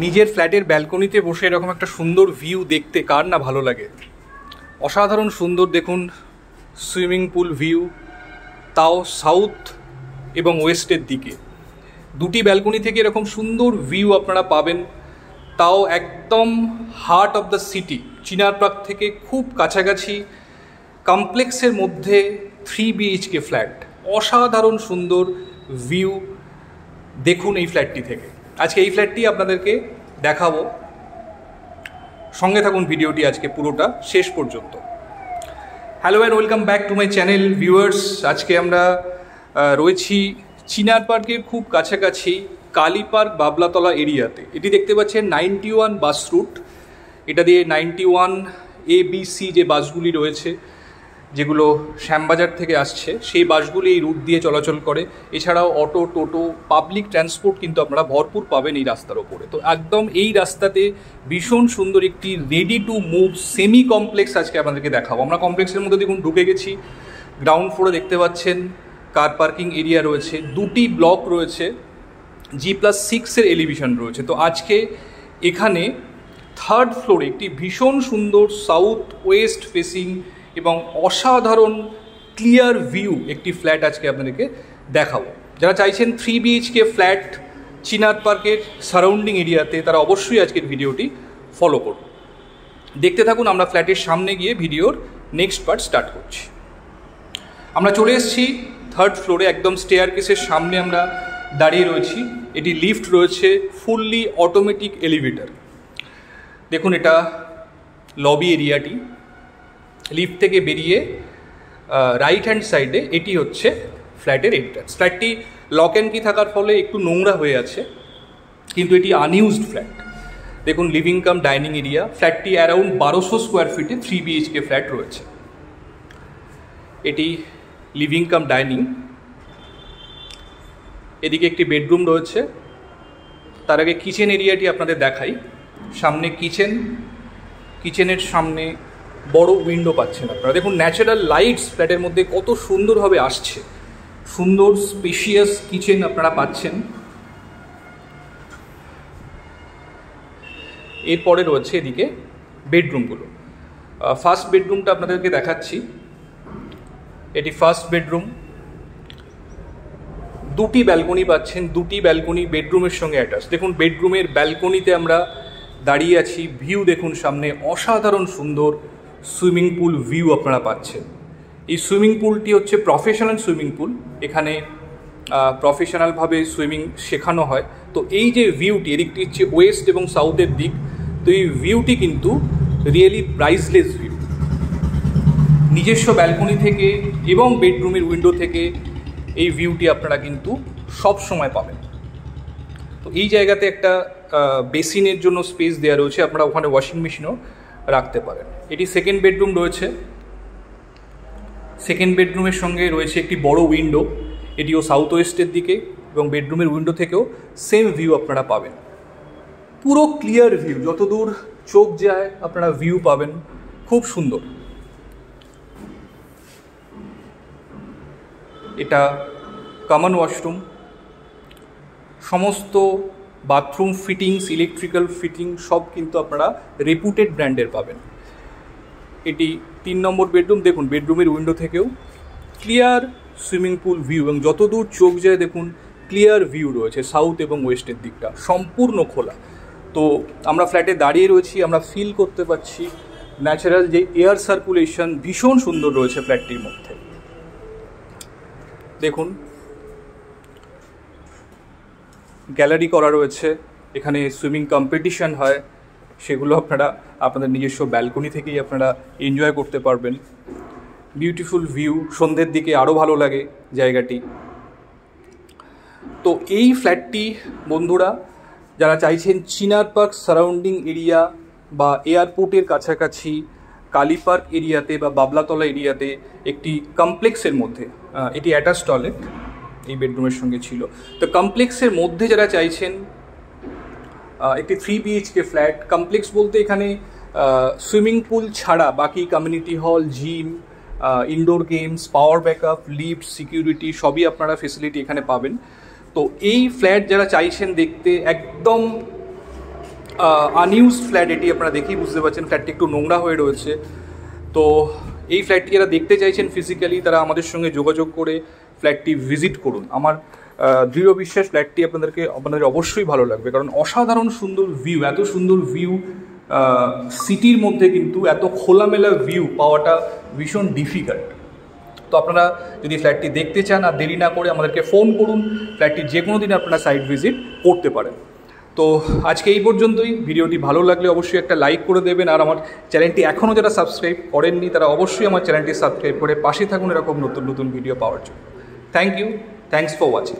নিজের ফ্ল্যাটের ব্যালকনিতে বসে এরকম একটা সুন্দর ভিউ দেখতে কার না ভালো লাগে। অসাধারণ সুন্দর দেখুন সুইমিং পুল ভিউ, তাও সাউথ এবং ওয়েস্টের দিকে। দুটি ব্যালকনি থেকে এরকম সুন্দর ভিউ আপনারা পাবেন, তাও একদম heart of the city, Chinar park থেকে খুব কাছাকাছি, কমপ্লেক্সের মধ্যে 3 BHK ফ্ল্যাট। অসাধারণ সুন্দর ভিউ দেখুন এই ফ্ল্যাটটি থেকে। আজকে এই ফ্ল্যাটটি আপনাদেরকে দেখাবো, সঙ্গে থাকুন ভিডিওটি আজকে পুরোটা শেষ পর্যন্ত। Hello and welcome back to my channel viewers. আজকে আমরা রয়েছি চিনার পার্কের খুব কাছাকাছি কালী পার্ক বাবলাতলা এরিয়াতে। এটি দেখতে পাচ্ছেন 91 বাস রুট। এটা দিয়ে 91 ABC যে বাসগুলি রয়েছে, যেগুলো শ্যামবাজার থেকে আসছে, সেই বাসগুলি এই রুট দিয়ে চলাচল করে। এছাড়াও অটো, টোটো, পাবলিক ট্রান্সপোর্ট কিন্তু আপনারা ভরপুর পাবেন এই রাস্তার ওপরে। তো একদম এই রাস্তাতে ভীষণ সুন্দর একটি ready to move semi complex আজকে আপনাদেরকে দেখাবো। আমরা কমপ্লেক্সের মধ্যে দেখুন ঢুকে গেছি। গ্রাউন্ড ফ্লোরে দেখতে পাচ্ছেন কার পার্কিং এরিয়া রয়েছে, দুটি ব্লক রয়েছে, G+6 এলিভেশন রয়েছে। তো আজকে এখানে 3rd ফ্লোরে একটি ভীষণ সুন্দর সাউথ ওয়েস্ট ফেসিং এবং অসাধারণ ক্লিয়ার ভিউ একটি ফ্ল্যাট আজকে আপনাদেরকে দেখাবো। যারা চাইছেন 3 BHK ফ্ল্যাট চিনার পার্কের সারাউন্ডিং এরিয়াতে, তারা অবশ্যই আজকের ভিডিওটি ফলো করুন। দেখতে থাকুন। আমরা ফ্ল্যাটের সামনে গিয়ে ভিডিওর নেক্সট পার্ট স্টার্ট করছি। আমরা চলে এসেছি 3rd ফ্লোরে, একদম স্টেয়ার কেসের সামনে আমরা দাঁড়িয়ে রয়েছি। এটি লিফট রয়েছে, ফুললি অটোমেটিক এলিভেটর। দেখুন এটা লবি এরিয়াটি। লিফট থেকে বেরিয়ে রাইট হ্যান্ড সাইডে এটি হচ্ছে ফ্ল্যাটের এন্ট্রান্স। ফ্ল্যাটটি লক অ্যান্ড কি থাকার ফলে একটু নোংরা হয়ে আছে, কিন্তু এটি আনইউজড ফ্ল্যাট। দেখুন লিভিং কাম ডাইনিং এরিয়া। ফ্ল্যাটটি অ্যারাউন্ড 1200 স্কোয়ার ফিটে 3 BHK ফ্ল্যাট রয়েছে। এটি লিভিং কাম ডাইনিং। এদিকে একটি বেডরুম রয়েছে। তার আগে কিচেন এরিয়াটি আপনাদের দেখাই। সামনে কিচেনের সামনে বড় উইন্ডো পাচ্ছেন আপনারা। দেখুন ন্যাচারাল লাইটস ফ্ল্যাটের মধ্যে কত সুন্দরভাবে আসছে। সুন্দর স্পেশিয়াস কিচেন আপনারা পাচ্ছেন। এরপরে রয়েছে এদিকে বেডরুমগুলো। ফার্স্ট বেডরুমটা আপনাদেরকে দেখাচ্ছি। এটি ফার্স্ট বেডরুম। দুটি ব্যালকনি পাচ্ছেন, দুটি ব্যালকনি বেডরুমের সঙ্গে অ্যাটাচ। দেখুন বেডরুমের ব্যালকনিতে আমরা দাঁড়িয়ে আছি। ভিউ দেখুন সামনে অসাধারণ সুন্দর সুইমিং পুল ভিউ আপনারা পাচ্ছেন। এই সুইমিং পুলটি হচ্ছে প্রফেশনাল সুইমিং পুল। এখানে প্রফেশনালভাবে সুইমিং শেখানো হয়। তো এই যে ভিউটি, এদিকটি হচ্ছে ওয়েস্ট এবং সাউথের দিক। তো এই ভিউটি কিন্তু রিয়েলি প্রাইসলেস ভিউ। নিজস্ব ব্যালকনি থেকে এবং বেডরুমের উইন্ডো থেকে এই ভিউটি আপনারা কিন্তু সব সময় পাবেন। তো এই জায়গাতে একটা বেসিনের জন্য স্পেস দেওয়া রয়েছে, আপনারা ওখানে ওয়াশিং মেশিনও রাখতে পারেন। এটি সেকেন্ড বেডরুম রয়েছে। সেকেন্ড বেডরুমের সঙ্গে রয়েছে একটি বড় উইন্ডো। এটিও সাউথ ওয়েস্টের দিকে এবং বেডরুমের উইন্ডো থেকেও সেম ভিউ আপনারা পাবেন। পুরো ক্লিয়ার ভিউ, যতদূর চোখ যায় আপনারা ভিউ পাবেন। খুব সুন্দর। এটা কমন ওয়াশরুম। সমস্ত বাথরুম ফিটিংস, ইলেকট্রিক্যাল ফিটিং সব কিন্তু আপনারা রেপুটেড ব্র্যান্ডের পাবেন। এটি 3 নম্বর বেডরুম। দেখুন বেডরুমের উইন্ডো থেকেও ক্লিয়ার সুইমিং পুল ভিউ এবং যতদূর চোখ যায় দেখুন ক্লিয়ার ভিউ রয়েছে। সাউথ এবং ওয়েস্টের দিকটা সম্পূর্ণ খোলা। তো আমরা ফ্ল্যাটে দাঁড়িয়ে রয়েছি, আমরা ফিল করতে পারছি ন্যাচারাল যে এয়ার সার্কুলেশন ভীষণ সুন্দর রয়েছে ফ্ল্যাটটির মধ্যে। দেখুন গ্যালারি করা রয়েছে। এখানে সুইমিং কম্পিটিশন হয়, সেগুলো আপনারা আপনাদের নিজস্ব ব্যালকনি থেকেই আপনারা এনজয় করতে পারবেন। Beautiful view. সন্ধ্যের দিকে আরও ভালো লাগে জায়গাটি। তো এই ফ্ল্যাটটি বন্ধুরা যারা চাইছেন চিনার পার্ক সারাউন্ডিং এরিয়া বা এয়ারপোর্টের কাছাকাছি কালী পার্ক এরিয়াতে বা বাবলাতলা এরিয়াতে একটি কমপ্লেক্সের মধ্যে, এটি অ্যাটাচ টয়লেট এই বেডরুমের সঙ্গে ছিল। তো কমপ্লেক্সের মধ্যে যারা চাইছেন একটি 3 BHK ফ্ল্যাট, কমপ্লেক্স বলতে এখানে সুইমিং পুল ছাড়া বাকি community hall, gym, indoor games, power backup, lift, security সবই আপনারা ফেসিলিটি এখানে পাবেন। তো এই ফ্ল্যাট যারা চাইছেন দেখতে একদম আনইউজ ফ্ল্যাট এটি আপনারা দেখেই বুঝতে পারছেন, ফ্ল্যাটটি একটু নোংরা হয়ে রয়েছে। তো এই ফ্ল্যাটটি যারা দেখতে চাইছেন ফিজিক্যালি তারা আমাদের সঙ্গে যোগাযোগ করে ফ্ল্যাটটি ভিজিট করুন। আমার দৃঢ় বিশ্বাস ফ্ল্যাটটি আপনাদের অবশ্যই ভালো লাগবে, কারণ অসাধারণ সুন্দর ভিউ, এত সুন্দর ভিউ সিটির মধ্যে কিন্তু এত খোলামেলা ভিউ পাওয়াটা ভীষণ ডিফিকাল্ট। তো আপনারা যদি ফ্ল্যাটটি দেখতে চান আর দেরি না করে আমাদেরকে ফোন করুন, ফ্ল্যাটটি যে কোনো দিন আপনারা সাইট ভিজিট করতে পারেন। তো আজকে এই পর্যন্তই। ভিডিওটি ভালো লাগলে অবশ্যই একটা লাইক করে দেবেন, আর আমার চ্যানেলটি এখনও যারা সাবস্ক্রাইব করেননি তারা অবশ্যই আমার চ্যানেলটি সাবস্ক্রাইব করে পাশে থাকুন এরকম নতুন নতুন ভিডিও পাওয়ার জন্য। Thank you, thanks for watching.